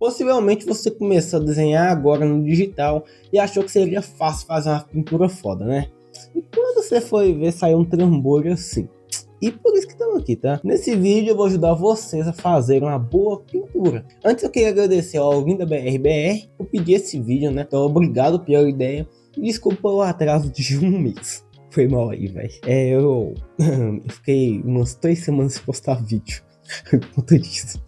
Possivelmente você começou a desenhar agora no digital e achou que seria fácil fazer uma pintura foda, né? E quando você foi ver, saiu um trambolho assim. E por isso que estamos aqui, tá? Nesse vídeo eu vou ajudar vocês a fazer uma boa pintura. Antes eu queria agradecer ao alguém da BRBR por pedir esse vídeo, né? Então obrigado pela ideia. E desculpa o atraso de um mês. Foi mal aí, velho. Eu fiquei umas 3 semanas sem postar vídeo. Por conta disso.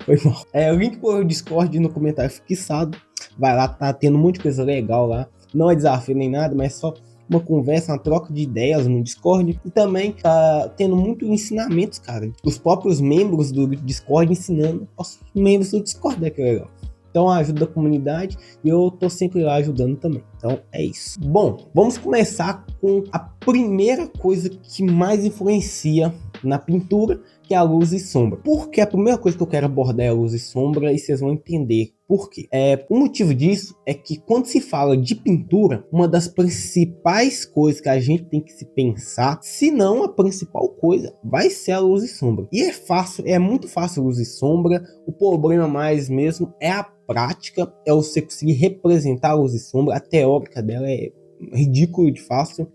Foi mal. O link pro Discord no comentário fixado. Vai lá, tá tendo um monte de coisa legal lá. Não é desafio nem nada, mas só uma conversa, uma troca de ideias no Discord. E também tá tendo muito ensinamentos, cara. Os próprios membros do Discord ensinando aos membros do Discord, né? Que legal. Então ajuda a comunidade e eu tô sempre lá ajudando também. Então é isso. Bom, vamos começar com a primeira coisa que mais influencia na pintura, que é a luz e sombra. Porque a primeira coisa que eu quero abordar é a luz e sombra e vocês vão entender por quê. O motivo disso é que quando se fala de pintura, uma das principais coisas que a gente tem que se pensar, se não a principal coisa, vai ser a luz e sombra. E é muito fácil luz e sombra. O problema mais mesmo é a prática, é você conseguir representar a luz e sombra. A teórica dela é ridículo de fácil,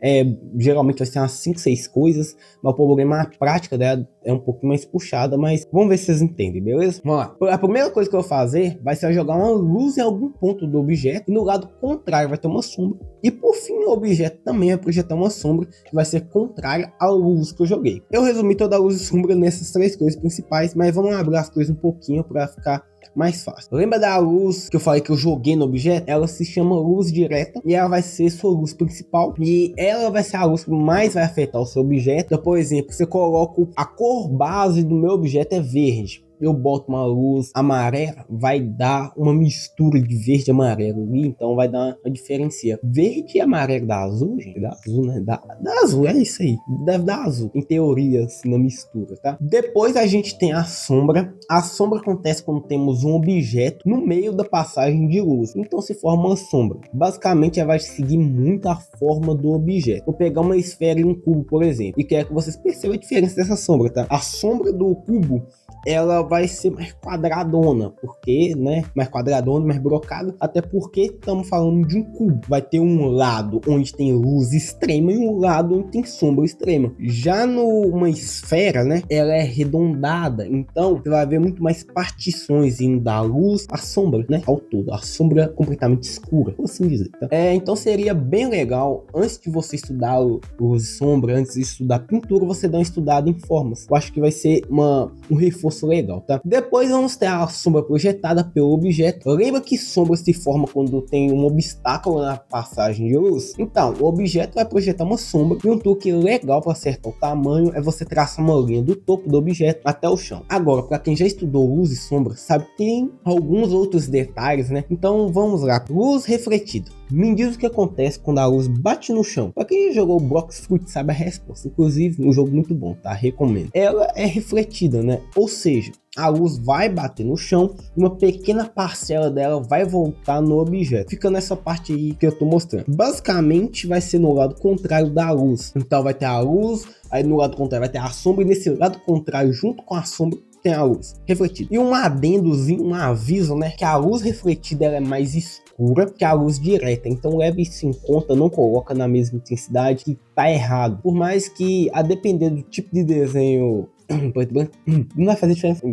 geralmente vai ser umas 5, 6 coisas, mas o problema é a prática dela é um pouco mais puxada, mas vamos ver se vocês entendem, beleza? Vamos lá. A primeira coisa que eu vou fazer vai ser jogar uma luz em algum ponto do objeto, e no lado contrário vai ter uma sombra, e por fim o objeto também vai projetar uma sombra que vai ser contrária à luz que eu joguei. Eu resumi toda a luz e sombra nessas 3 coisas principais, mas vamos abrir as coisas um pouquinho para ficar mais fácil. Lembra da luz que eu falei que eu joguei no objeto? Ela se chama luz direta e ela vai ser sua luz principal e ela vai ser a luz que mais vai afetar o seu objeto. Então, por exemplo, você coloca a cor base do meu objeto é verde. Eu boto uma luz amarela, vai dar uma mistura de verde e amarelo ali, então vai dar uma diferença. Verde e amarelo dá azul, gente? Dá azul, né? Dá azul, é isso aí. Deve dar azul, em teoria, assim, na mistura, tá? Depois a gente tem a sombra. A sombra acontece quando temos um objeto no meio da passagem de luz, então se forma uma sombra. Basicamente, ela vai seguir muito a forma do objeto. Vou pegar uma esfera e um cubo, por exemplo, e quero que vocês percebam a diferença dessa sombra, tá? A sombra do cubo, ela vai ser mais quadradona, porque, né, mais quadradona, mais brocada, até porque estamos falando de um cubo. Vai ter um lado onde tem luz extrema e um lado onde tem sombra extrema. Já numa esfera, né, ela é arredondada, então você vai ver muito mais partições indo da luz à sombra, né, ao todo. A sombra completamente escura, por assim dizer, tá? Então seria bem legal, antes de você estudar luz e sombra, antes de estudar pintura, você dar uma estudada em formas. Eu acho que vai ser um reforço legal, tá? Depois vamos ter a sombra projetada pelo objeto. Lembra que sombra se forma quando tem um obstáculo na passagem de luz? Então, o objeto vai projetar uma sombra e um truque legal para acertar o tamanho é você traçar uma linha do topo do objeto até o chão. Agora, para quem já estudou luz e sombra, sabe que tem alguns outros detalhes, né? Então vamos lá. Luz refletida. Me diz o que acontece quando a luz bate no chão. Pra quem jogou Blox Fruit sabe a resposta. Inclusive, um jogo muito bom, tá? Recomendo. Ela é refletida, né? Ou seja, a luz vai bater no chão e uma pequena parcela dela vai voltar no objeto. Fica nessa parte aí que eu tô mostrando. Basicamente, vai ser no lado contrário da luz. Então, vai ter a luz, aí no lado contrário vai ter a sombra e nesse lado contrário, junto com a sombra, tem a luz refletida. E um adendozinho, um aviso, né? Que a luz refletida ela é mais escura que a luz direta. Então leve isso em conta, não coloca na mesma intensidade, que tá errado. Por mais que, a depender do tipo de desenho não vai fazer diferença.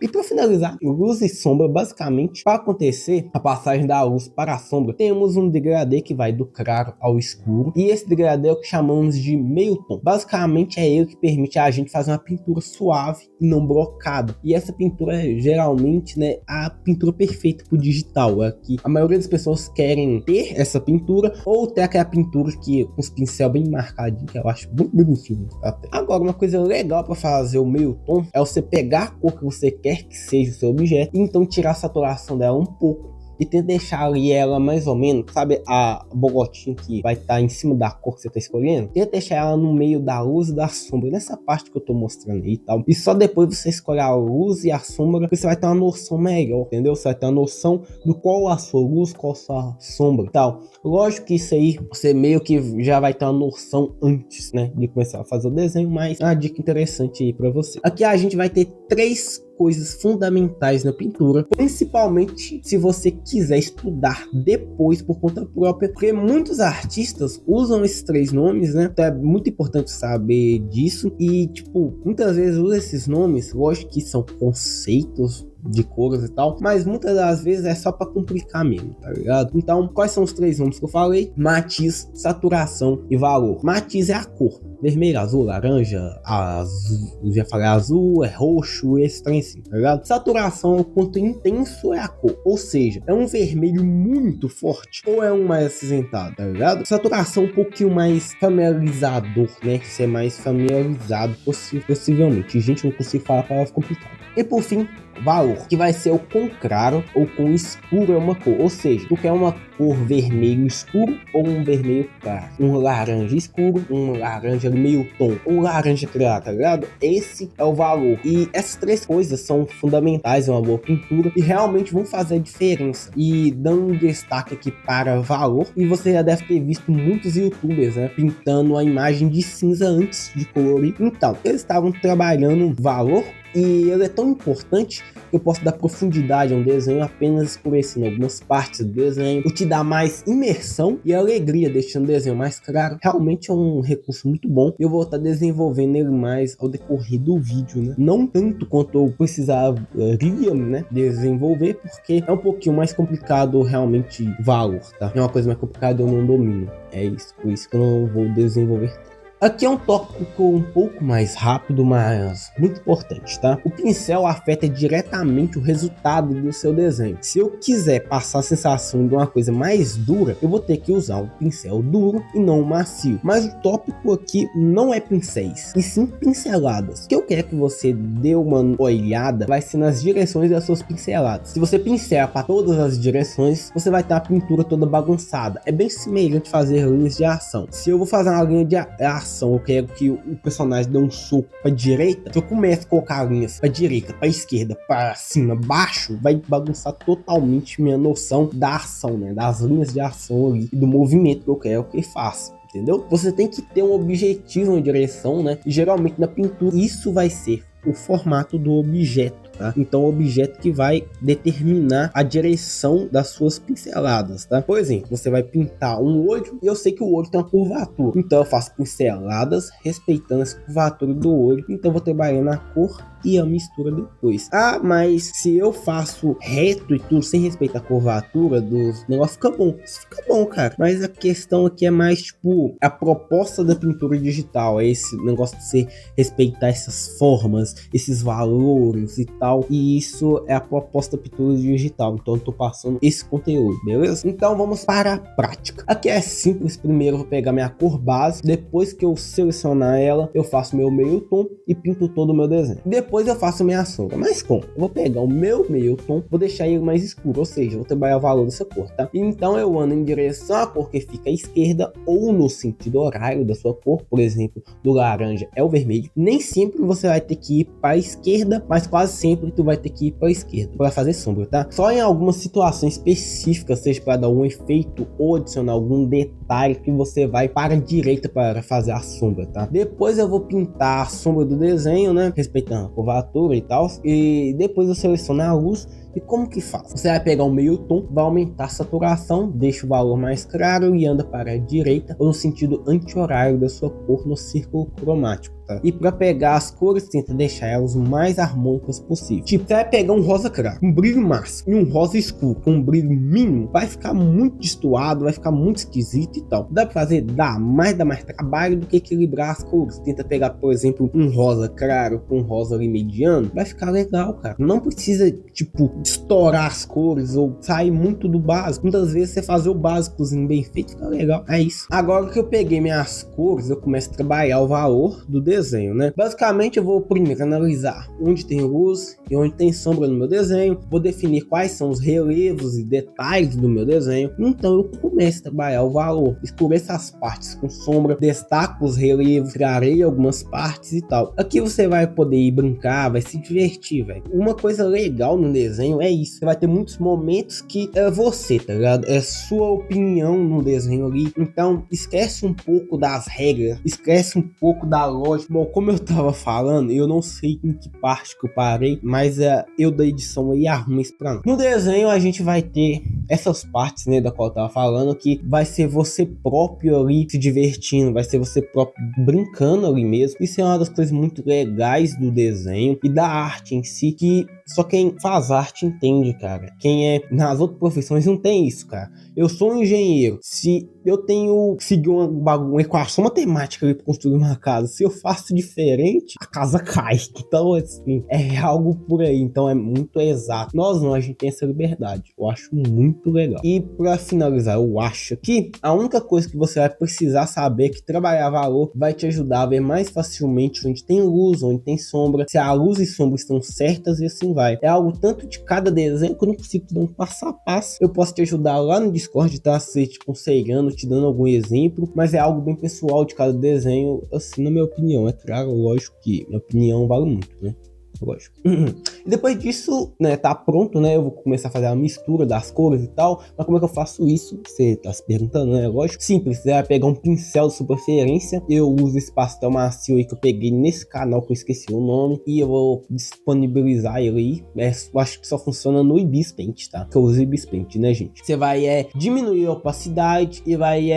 E para finalizar, luz e sombra, basicamente, para acontecer a passagem da luz para a sombra, temos um degradê que vai do claro ao escuro, e esse degradê é o que chamamos de meio tom. Basicamente é ele que permite a gente fazer uma pintura suave e não brocada, e essa pintura é geralmente, né, a pintura perfeita para o digital. É que a maioria das pessoas querem ter essa pintura, ou ter aquela pintura que com os pincel bem marcadinho, que eu acho muito bonitinho até. Agora, uma coisa legal para fazer o meio tom é você pegar a cor que você quer que seja o seu objeto e então tirar a saturação dela um pouco e tentar deixar ali ela mais ou menos, sabe, a bogotinha que vai estar em cima da cor que você está escolhendo, tenta deixar ela no meio da luz e da sombra, nessa parte que eu tô mostrando aí e tal, e só depois você escolher a luz e a sombra, você vai ter uma noção melhor, entendeu? Você vai ter uma noção do qual a sua luz, qual a sua sombra e tal. Lógico que isso aí, você meio que já vai ter uma noção antes, né, de começar a fazer o desenho, mas é uma dica interessante aí pra você. Aqui a gente vai ter 3 coisas fundamentais na pintura, principalmente se você quiser estudar depois por conta própria, porque muitos artistas usam esses 3 nomes, né? Então é muito importante saber disso e, tipo, muitas vezes usa esses nomes, lógico que são conceitos de cores e tal, mas muitas das vezes é só para complicar mesmo, tá ligado? Então, quais são os 3 nomes que eu falei? Matiz, saturação e valor. Matiz é a cor, vermelho, azul, laranja, azul, eu já falei azul, é roxo, esse trem assim, tá ligado? Saturação é o quanto intenso é a cor, ou seja, é um vermelho muito forte ou é um mais acinzentado, tá ligado? Saturação um pouquinho mais familiarizador, né? Ser mais familiarizado possivelmente. Gente, não consigo falar a palavra complicada. E por fim, valor, que vai ser o quão claro ou quão escuro é uma cor, ou seja, tu quer uma cor vermelho escuro ou um vermelho claro, um laranja escuro, um laranja meio tom, um laranja claro, tá ligado? Esse é o valor, e essas 3 coisas são fundamentais em uma boa pintura e realmente vão fazer a diferença. E dando um destaque aqui para valor, e você já deve ter visto muitos youtubers, né, pintando a imagem de cinza antes de colorir. Então, eles estavam trabalhando valor, e ele é tão importante que eu posso dar profundidade a um desenho apenas escurecendo algumas partes do desenho, o que dá mais imersão e alegria, deixando o desenho mais claro. Realmente é um recurso muito bom e eu vou estar desenvolvendo ele mais ao decorrer do vídeo, né? Não tanto quanto eu precisaria, né, desenvolver, porque é um pouquinho mais complicado realmente valor, tá? É uma coisa mais complicada, eu não domino. É isso, por isso que eu não vou desenvolver. Aqui é um tópico um pouco mais rápido, mas muito importante, tá? O pincel afeta diretamente o resultado do seu desenho. Se eu quiser passar a sensação de uma coisa mais dura, eu vou ter que usar um pincel duro e não macio. Mas o tópico aqui não é pincéis, e sim pinceladas. O que eu quero que você dê uma olhada vai ser nas direções das suas pinceladas. Se você pincela para todas as direções, você vai ter a pintura toda bagunçada. É bem semelhante fazer linhas de ação. Se eu vou fazer uma linha de ação, eu quero que o personagem dê um soco para direita, se eu começo a colocar linhas para direita, para esquerda, para cima, baixo, vai bagunçar totalmente minha noção da ação, né, das linhas de ação ali e do movimento que eu quero que faça. Entendeu? Você tem que ter um objetivo, uma direção, né? E geralmente na pintura isso vai ser o formato do objeto, tá? Então o objeto que vai determinar a direção das suas pinceladas, tá? Por exemplo, você vai pintar um olho e eu sei que o olho tem uma curvatura, então eu faço pinceladas respeitando essa curvatura do olho, então eu vou trabalhando a cor e a mistura depois. Ah, mas se eu faço reto e tudo sem respeitar a curvatura dos negócios, fica bom. Isso fica bom, cara. Mas a questão aqui é mais, tipo, a proposta da pintura digital. É esse negócio de você respeitar essas formas, esses valores e tal. E isso é a proposta da pintura digital. Então eu tô passando esse conteúdo, beleza? Então vamos para a prática. Aqui é simples. Primeiro eu vou pegar minha cor base. Depois que eu selecionar ela, eu faço meu meio tom e pinto todo o meu desenho. Depois eu faço minha sombra. Mas como? Eu vou pegar o meu meio tom, vou deixar ele mais escuro, ou seja, eu vou trabalhar o valor dessa cor, tá? Então eu ando em direção à cor que fica à esquerda ou no sentido horário da sua cor. Por exemplo, do laranja é o vermelho. Nem sempre você vai ter que ir para a esquerda, mas quase sempre tu vai ter que ir para a esquerda para fazer sombra, tá? Só em algumas situações específicas, seja para dar um efeito ou adicionar algum detalhe, que você vai para a direita para fazer a sombra, tá? Depois eu vou pintar a sombra do desenho, né? Respeitando a curvatura e tal, e depois eu seleciono a luz. E como que faz? Você vai pegar o meio tom, vai aumentar a saturação, deixa o valor mais claro e anda para a direita ou no sentido anti-horário da sua cor no círculo cromático, tá? E para pegar as cores, tenta deixar elas o mais harmônicas possível. Tipo, você vai pegar um rosa claro, um brilho máximo, e um rosa escuro com um brilho mínimo, vai ficar muito destoado, vai ficar muito esquisito e tal. Dá para fazer? Dá mais trabalho do que equilibrar as cores. Tenta pegar, por exemplo, um rosa claro com um rosa ali mediano, vai ficar legal, cara. Não precisa, tipo, estourar as cores ou sair muito do básico. Muitas vezes você fazer o básicozinho bem feito fica legal. É isso. Agora que eu peguei minhas cores, eu começo a trabalhar o valor do desenho, né? Basicamente eu vou primeiro analisar onde tem luz e onde tem sombra no meu desenho. Vou definir quais são os relevos e detalhes do meu desenho. Então eu começo a trabalhar o valor. Escureço as partes com sombra, destaco os relevos, clareio algumas partes e tal. Aqui você vai poder ir brincar, vai se divertir, velho. Uma coisa legal no desenho é isso. Você vai ter muitos momentos que é você, tá ligado? É sua opinião no desenho ali. Então, esquece um pouco das regras, esquece um pouco da lógica Bom, como eu tava falando, eu não sei em que parte que eu parei, mas eu da edição aí arrumo isso pra nós. No desenho a gente vai ter essas partes, né, da qual eu tava falando, que vai ser você próprio ali se divertindo, vai ser você próprio brincando ali mesmo. Isso é uma das coisas muito legais do desenho e da arte em si, que só quem faz arte entende, cara. Quem é nas outras profissões não tem isso, cara. Eu sou um engenheiro. Se eu tenho que seguir uma equação matemática ali pra construir uma casa, se eu faço diferente, a casa cai. Então, assim, é algo por aí. Então, é muito exato. Nós não, a gente tem essa liberdade. Eu acho muito legal. E pra finalizar, eu acho que a única coisa que você vai precisar saber é que trabalhar valor vai te ajudar a ver mais facilmente onde tem luz, onde tem sombra, se a luz e sombra estão certas e assim vai. É algo tanto de cada desenho que eu não consigo te dar um passo a passo. Eu posso te ajudar lá no Discord, tá? Se te aconselhando, te dando algum exemplo, mas é algo bem pessoal de cada desenho, assim, na minha opinião. É claro, lógico que minha opinião vale muito, né? Lógico. E depois disso, né, tá pronto, né? Eu vou começar a fazer a mistura das cores e tal. Mas como é que eu faço isso? Você tá se perguntando, né? Lógico. Simples, você vai pegar um pincel de sua preferência. Eu uso esse pastel macio aí que eu peguei nesse canal que eu esqueci o nome. E eu vou disponibilizar ele aí. Eu acho que só funciona no Ibis Paint, tá? Que eu uso Ibis Paint, né, gente? Você vai diminuir a opacidade e vai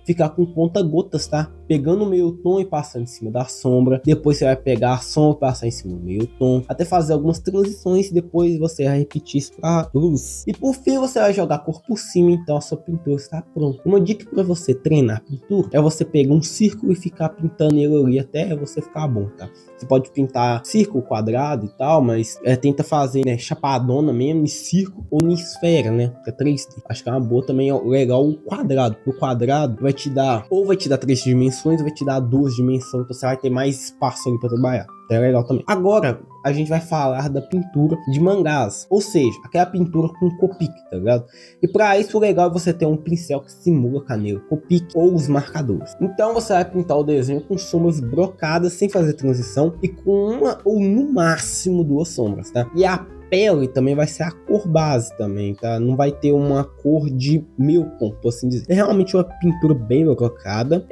ficar com conta-gotas, tá? Pegando o meio tom e passando em cima da sombra. Depois você vai pegar a sombra e passar em cima do meio tom. Até fazer algumas transições. Depois você vai repetir isso pra luz. E por fim você vai jogar a cor por cima. Então a sua pintura está pronta. Uma dica para você treinar a pintura é você pegar um círculo e ficar pintando ele ali até você ficar bom, tá? Você pode pintar círculo, quadrado e tal, mas tenta fazer, né, chapadona mesmo, em círculo ou em esfera, né? Que é 3D. Acho que é uma boa também, legal o quadrado. O quadrado vai te dar, ou vai te dar 3 dimensões, ou vai te dar 2 dimensões, então você vai ter mais espaço ali para trabalhar. É legal também. Agora, a gente vai falar da pintura de mangás. Ou seja, aquela pintura com Copic, tá ligado? E para isso, o legal é você ter um pincel que simula caneta Copic ou os marcadores. Então, você vai pintar o desenho com sombras brocadas, sem fazer transição, e com uma ou no máximo 2 sombras, tá? E a pele também vai ser a cor base também, tá? Não vai ter uma cor de meio tom, por assim dizer. É realmente uma pintura bem colocada,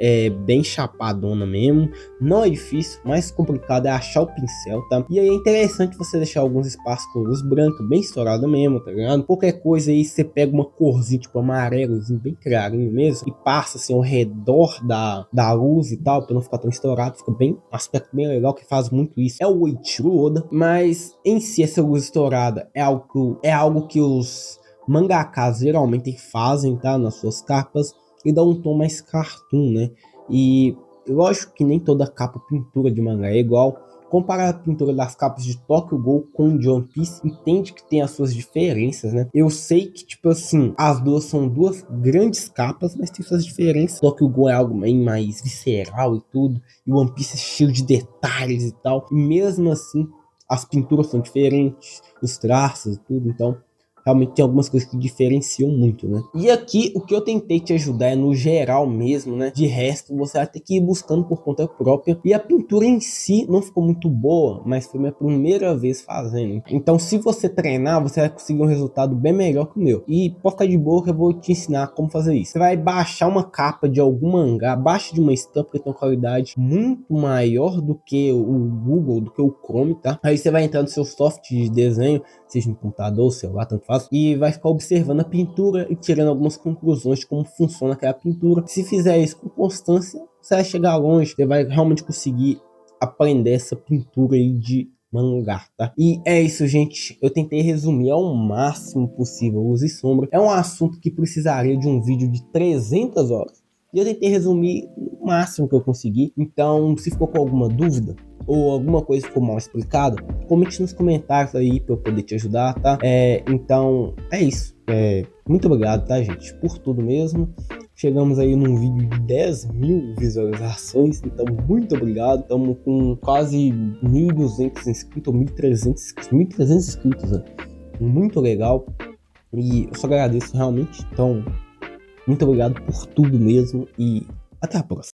bem chapadona mesmo. Não é difícil, mais complicado é achar o pincel, tá? E aí é interessante você deixar alguns espaços com luz branca, bem estourada mesmo, tá ligado? Qualquer coisa aí, você pega uma corzinha, tipo amarelozinho, bem clarinho mesmo, e passa assim ao redor da luz e tal, pra não ficar tão estourado. Fica bem, um aspecto bem legal que faz muito isso. É o Eiichiro Oda, mas em si essa luz estourada é algo que os mangakas geralmente fazem, tá? Nas suas capas, e dá um tom mais cartoon, né? E lógico que nem toda capa pintura de mangá é igual. Comparar a pintura das capas de Tokyo Ghoul com de One Piece, entende que tem as suas diferenças, né? Eu sei que, tipo assim, as duas são duas grandes capas, mas tem suas diferenças. Tokyo Ghoul é algo bem mais visceral e tudo, e One Piece é cheio de detalhes e tal. E mesmo assim, as pinturas são diferentes, os traços e tudo, então realmente tem algumas coisas que diferenciam muito, né? E aqui o que eu tentei te ajudar é no geral mesmo, né? De resto, você vai ter que ir buscando por conta própria. E a pintura em si não ficou muito boa, mas foi minha primeira vez fazendo. Então, se você treinar, você vai conseguir um resultado bem melhor que o meu. E pode ficar de boa que eu vou te ensinar como fazer isso. Você vai baixar uma capa de algum mangá, baixa de uma estampa que tem uma qualidade muito maior do que o Google, do que o Chrome, tá? Aí você vai entrar no seu software de desenho, seja no computador, celular, tanto faz, e vai ficar observando a pintura e tirando algumas conclusões de como funciona aquela pintura. Se fizer isso com constância, você vai chegar longe, você vai realmente conseguir aprender essa pintura aí de mangá, tá? E é isso, gente. Eu tentei resumir ao máximo possível luz e sombra. É um assunto que precisaria de um vídeo de 300 horas. E eu tentei resumir o máximo que eu consegui. Então, se ficou com alguma dúvida ou alguma coisa ficou mal explicada, comente nos comentários aí pra eu poder te ajudar, tá? Então, é isso. Muito obrigado, tá, gente? Por tudo mesmo. Chegamos aí num vídeo de 10.000 visualizações, então muito obrigado. Estamos com quase 1.200 inscritos, 1.300 inscritos, né? Muito legal. E eu só agradeço realmente. Então, muito obrigado por tudo mesmo e até a próxima.